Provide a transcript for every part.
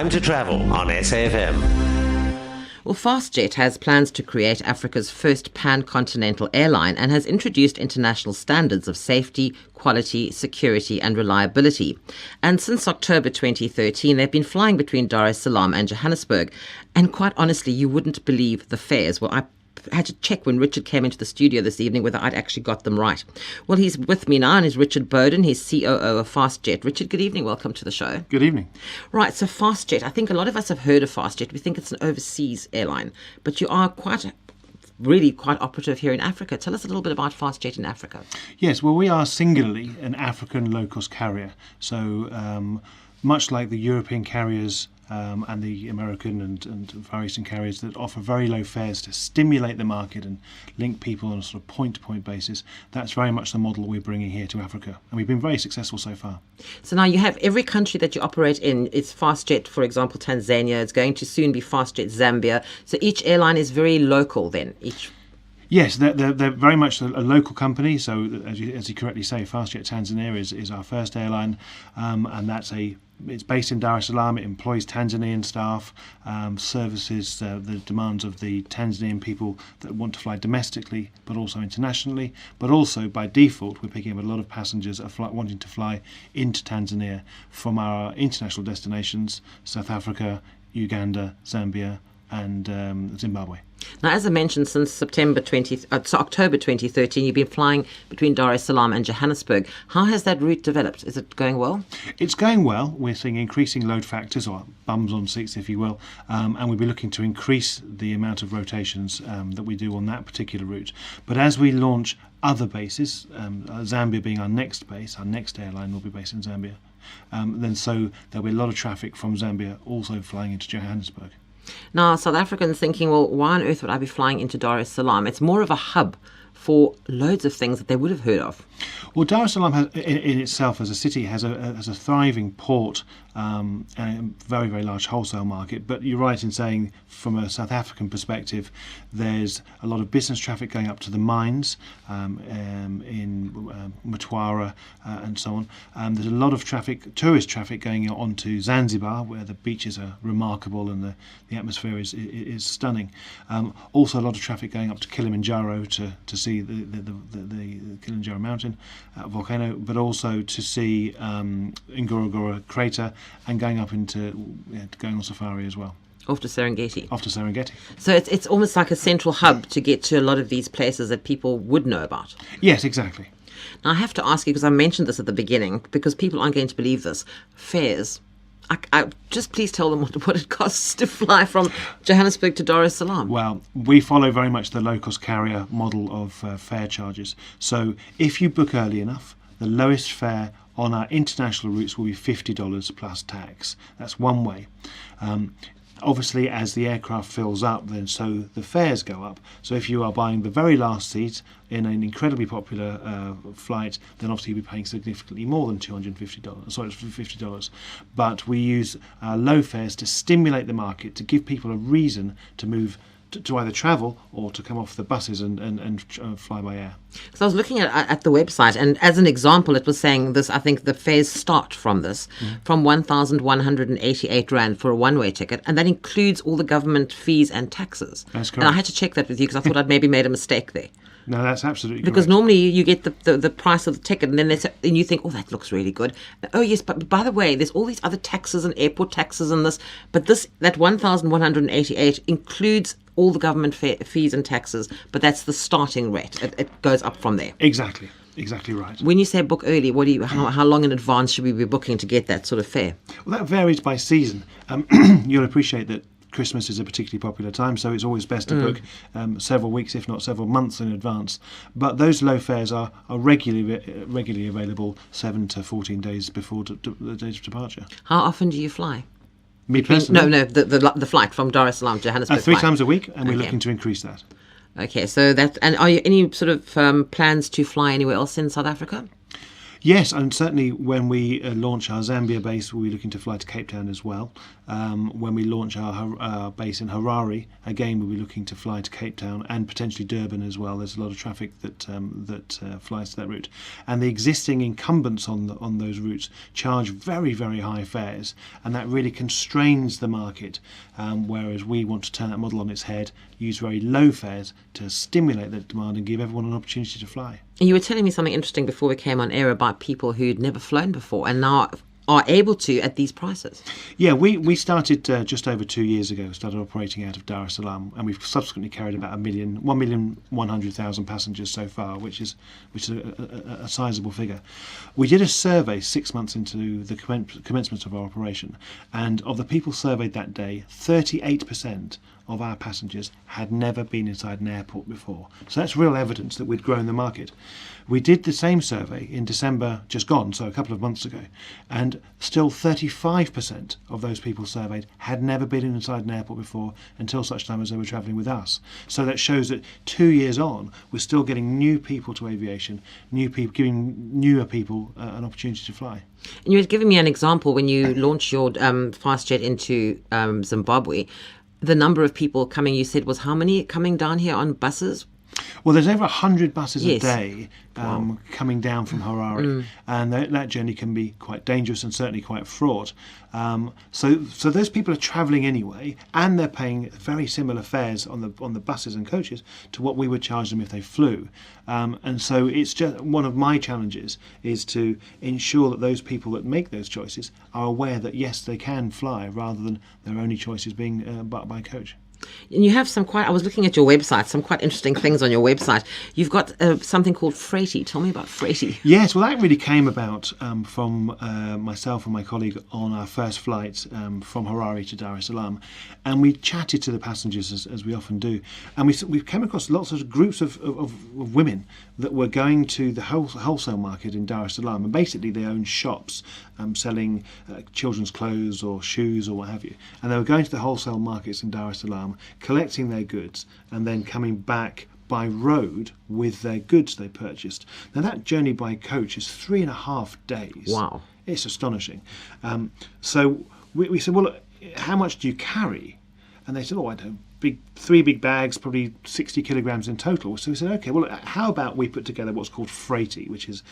Time to travel on SAfm. Well, fastjet has plans to create Africa's first pan-continental airline and has introduced international standards of safety, quality, security and reliability. And since October 2013, they've been flying between Dar es Salaam and Johannesburg. And quite honestly, you wouldn't believe the fares. Well, I had to check when Richard came into the studio this evening whether I'd actually got them right. Well, he's with me now, and he's Richard Bodin. He's COO of fastjet. Richard, good evening. Welcome to the show. Good evening. Right, so fastjet. I think a lot of us have heard of fastjet. We think it's an overseas airline, but you are really quite operative here in Africa. Tell us a little bit about fastjet in Africa. Yes, well, we are singularly an African low-cost carrier. So much like the European carriers and the American and Far Eastern carriers that offer very low fares to stimulate the market and link people on a sort of point-to-point basis, that's very much the model we're bringing here to Africa. And we've been very successful so far. So now you have every country that you operate in. It's fastjet, for example, Tanzania. It's going to soon be fastjet Zambia. So each airline is very local then? Yes, they're very much a local company. So as you correctly say, fastjet Tanzania is our first airline, and it's based in Dar es Salaam. It employs Tanzanian staff, services the demands of the Tanzanian people that want to fly domestically, but also internationally. But also, by default, we're picking up a lot of passengers wanting to fly into Tanzania from our international destinations: South Africa, Uganda, Zambia, and Zimbabwe. Now, as I mentioned, since October 2013, you've been flying between Dar es Salaam and Johannesburg. How has that route developed? Is it going well? It's going well. We're seeing increasing load factors, or bums on seats, if you will, and we'll be looking to increase the amount of rotations that we do on that particular route. But as we launch other bases, Zambia being our next base, our next airline will be based in Zambia, so there'll be a lot of traffic from Zambia also flying into Johannesburg. Now, South Africans thinking, well, why on earth would I be flying into Dar es Salaam? It's more of a hub for loads of things that they would have heard of. Well, Dar es Salaam in itself as a city has a thriving port and a very, very large wholesale market. But you're right in saying, from a South African perspective, there's a lot of business traffic going up to the mines in Mtwara and so on. There's a lot of tourist traffic going on to Zanzibar, where the beaches are remarkable and the atmosphere is stunning. Also, a lot of traffic going up to Kilimanjaro to see the Kilimanjaro mountain volcano, but also to see Ngorongoro crater, and going up going on safari as well. Off to Serengeti. So it's almost like a central hub to get to a lot of these places that people would know about. Yes, exactly. Now I have to ask you, because I mentioned this at the beginning, because people aren't going to believe this. Fares. I just please tell them what it costs to fly from Johannesburg to Dar es Salaam. Well, we follow very much the low-cost carrier model of fare charges. So if you book early enough, the lowest fare on our international routes will be $50 plus tax. That's one way. Obviously, as the aircraft fills up, then so the fares go up. So if you are buying the very last seat in an incredibly popular flight, then obviously you'll be paying significantly more than $250. Sorry, $50. But we use low fares to stimulate the market, to give people a reason to move to either travel or to come off the buses and fly by air. So I was looking at the website, and as an example, it was saying this. I think the fares start from this, from 1,188 Rand for a one-way ticket, and that includes all the government fees and taxes. That's correct. And I had to check that with you because I thought I'd maybe made a mistake there. No, that's absolutely because correct. Normally you get the price of the ticket, and then and you think, oh, that looks really good. Oh yes, but by the way, there's all these other taxes and airport taxes and this. But that 1,188 includes all the government fees and taxes, but that's the starting rate. It goes up from there. Exactly right. When you say book early, how long in advance should we be booking to get that sort of fare? Well, that varies by season. You'll appreciate that Christmas is a particularly popular time, so it's always best to book several weeks, if not several months in advance. But those low fares are regularly available 7 to 14 days before the date of departure. How often do you fly? Me personally? No, the flight from Dar es Salaam to Johannesburg. 3 times a week, and we're looking to increase that. Okay, so and are you any sort of plans to fly anywhere else in South Africa? Yes, and certainly when we launch our Zambia base, we'll be looking to fly to Cape Town as well. When we launch our base in Harare, again we'll be looking to fly to Cape Town and potentially Durban as well. There's a lot of traffic that flies to that route, and the existing incumbents on those routes charge very, very high fares, and that really constrains the market. Whereas we want to turn that model on its head, use very low fares to stimulate that demand and give everyone an opportunity to fly. You were telling me something interesting before we came on air about people who'd never flown before and now are able to at these prices. Yeah, we started just over 2 years ago, started operating out of Dar es Salaam, and we've subsequently carried about 1,100,000 passengers so far, which is a sizable figure. We did a survey 6 months into the commencement of our operation, and of the people surveyed that day, 38% of our passengers had never been inside an airport before. So that's real evidence that we'd grown the market. We did the same survey in December just gone, so a couple of months ago, and still 35% of those people surveyed had never been inside an airport before until such time as they were travelling with us. So that shows that 2 years on, we're still getting new people to aviation, new people, giving newer people an opportunity to fly. And you were giving me an example when you launched your fastjet into Zimbabwe. The number of people coming, you said, was how many coming down here on buses? Well, there's over 100 buses Yes. a day coming down from Harare, and that journey can be quite dangerous and certainly quite fraught. So those people are travelling anyway, and they're paying very similar fares on the buses and coaches to what we would charge them if they flew. And so it's just one of my challenges is to ensure that those people that make those choices are aware that yes, they can fly rather than their only choices being by coach. And you have I was looking at your website, some quite interesting things on your website. You've got something called Freighty. Tell me about Freighty. Yes, well, that really came about from myself and my colleague on our first flight from Harare to Dar es Salaam. And we chatted to the passengers, as we often do. And we came across lots of groups of women that were going to the wholesale market in Dar es Salaam. And basically, they owned shops selling children's clothes or shoes or what have you. And they were going to the wholesale markets in Dar es Salaam, collecting their goods, and then coming back by road with their goods they purchased. Now that journey by coach is 3.5 days. Wow. It's astonishing. So we said, well, how much do you carry? And they said, oh, I don't. Three big bags, probably 60 kilograms in total. So we said, okay, well, how about we put together what's called Freighty, which is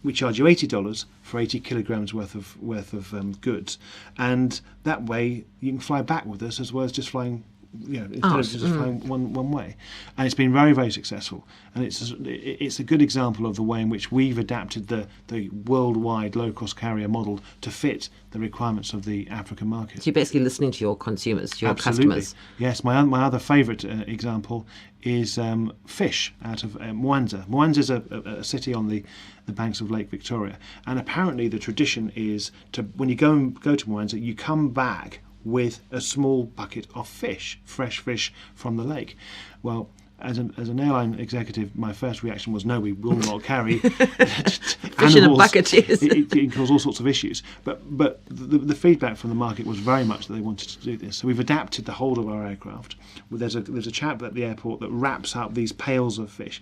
we charge you $80 for 80 kilograms worth of goods, and that way you can fly back with us as well as just flying. Instead of just flying one way, and it's been very, very successful. And it's a good example of the way in which we've adapted the worldwide low-cost carrier model to fit the requirements of the African market. So you're basically listening to your consumers, to your Absolutely. customers. Yes, my other favourite example is Fish out of Mwanza. Mwanza is a city on the banks of Lake Victoria, and apparently the tradition is when you go to Mwanza, you come back with a small bucket of fish, fresh fish from the lake. Well, as an airline executive, my first reaction was, no, we will not carry Fish in a bucket, yes. It can cause all sorts of issues. But the feedback from the market was very much that they wanted to do this. So we've adapted the whole of our aircraft. There's a chap at the airport that wraps up these pails of fish.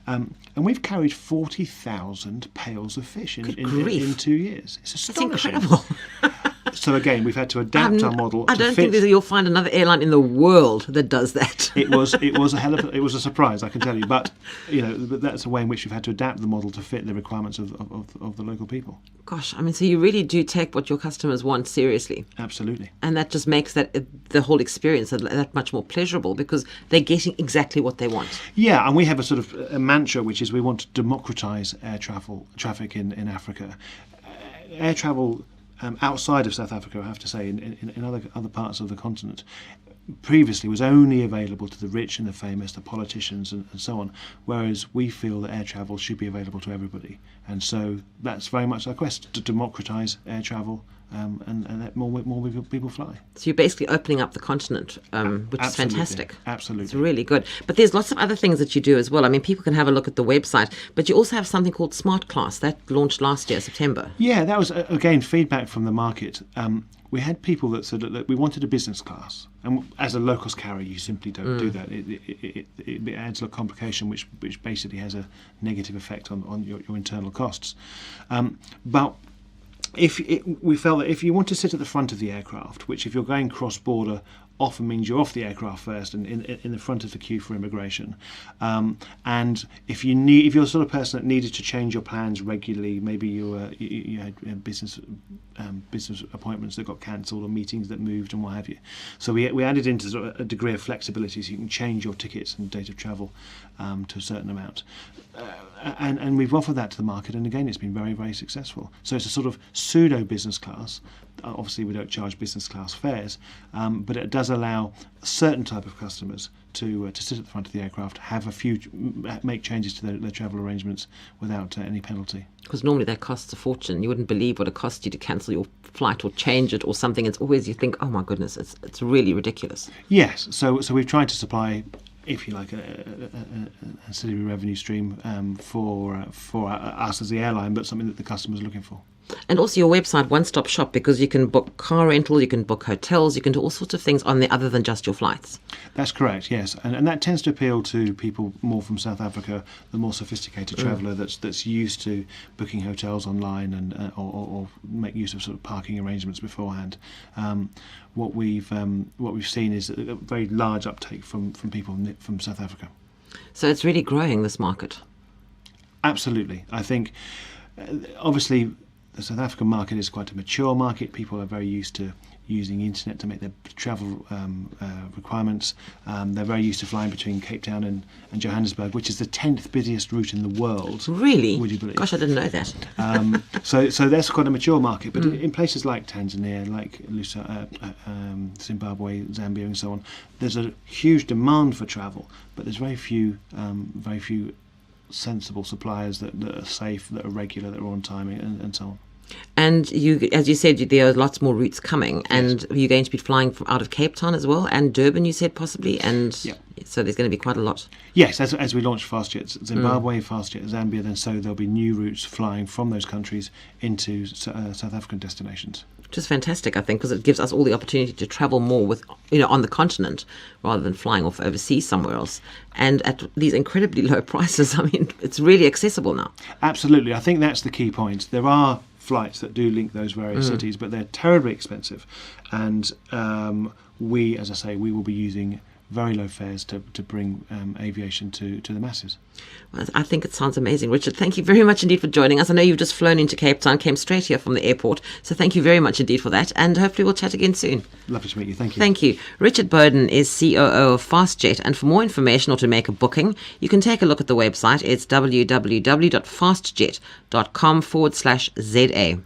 And we've carried 40,000 pails of fish in 2 years. It's astonishing. That's incredible. So again, we've had to adapt our model. I don't think that you'll find another airline in the world that does that. It was a surprise, I can tell you. But that's a way in which we've had to adapt the model to fit the requirements of the local people. Gosh, I mean, so you really do take what your customers want seriously. Absolutely. And that just makes the whole experience that much more pleasurable because they're getting exactly what they want. Yeah, and we have a sort of a mantra, which is we want to democratise traffic in Africa. Air travel outside of South Africa, I have to say, in other parts of the continent, previously was only available to the rich and the famous, the politicians and so on, whereas we feel that air travel should be available to everybody. And so that's very much our quest, to democratise air travel and let more people fly. So you're basically opening up the continent, which is Absolutely. fantastic. Absolutely. It's really good. But there's lots of other things that you do as well. I mean, people can have a look at the website, but you also have something called Smart Class that launched last year, September. Yeah, that was, again, feedback from the market. We had people that said that we wanted a business class. And as a low-cost carrier, you simply don't do that. It adds a complication which basically has a negative effect on your internal costs. But we felt that if you want to sit at the front of the aircraft, which if you're going cross-border often means you're off the aircraft first and in the front of the queue for immigration, and if you're the sort of person that needed to change your plans regularly, maybe you had business appointments that got cancelled or meetings that moved and what have you. So we added into sort of a degree of flexibility, so you can change your tickets and date of travel to a certain amount. And we've offered that to the market, and again, it's been very, very successful. So it's a sort of pseudo business class. Obviously, we don't charge business class fares, but it does allow a certain type of customers to sit at the front of the aircraft, make changes to their travel arrangements without any penalty. Because normally that costs a fortune. You wouldn't believe what it costs you to cancel your flight or change it or something. It's always, you think, oh my goodness, it's really ridiculous. Yes, so we've tried to supply, if you like, a ancillary revenue stream for us as the airline, but something that the customer's looking for. And also your website, one-stop shop, because you can book car rental, you can book hotels, you can do all sorts of things on there other than just your flights. That's correct, yes. And that tends to appeal to people more from South Africa, the more sophisticated traveller that's used to booking hotels online and or make use of sort of parking arrangements beforehand. What we've seen is a very large uptake from people from South Africa. So it's really growing, this market. Absolutely. I think, obviously, the South African market is quite a mature market. People are very used to using the internet to make their travel requirements. They're very used to flying between Cape Town and Johannesburg, which is the 10th busiest route in the world. Really? Would you believe? Gosh, I didn't know that. So that's quite a mature market. But in places like Tanzania, like Zimbabwe, Zambia, and so on, there's a huge demand for travel, but there's very few sensible suppliers that are safe, that are regular, that are on time, and so on. And you, as you said, there are lots more routes coming, and you're going to be flying from out of Cape Town as well, and Durban, you said, possibly, and so there's going to be quite a lot. Yes, as we launch fastjet Zimbabwe, fastjet Zambia, then so there'll be new routes flying from those countries into South African destinations. Which is fantastic, I think, because it gives us all the opportunity to travel more with, on the continent rather than flying off overseas somewhere else, and at these incredibly low prices. I mean, it's really accessible now. Absolutely, I think that's the key point. There are flights that do link those various cities, but they're terribly expensive, and we, as I say, we will be using very low fares to bring aviation to the masses. Well, I think it sounds amazing. Richard, thank you very much indeed for joining us. I know you've just flown into Cape Town, came straight here from the airport, so thank you very much indeed for that, and hopefully we'll chat again soon. Lovely to meet you. Thank you. Thank you. Richard Bodin is COO of FastJet, and for more information or to make a booking, you can take a look at the website. It's www.fastjet.com/ZA.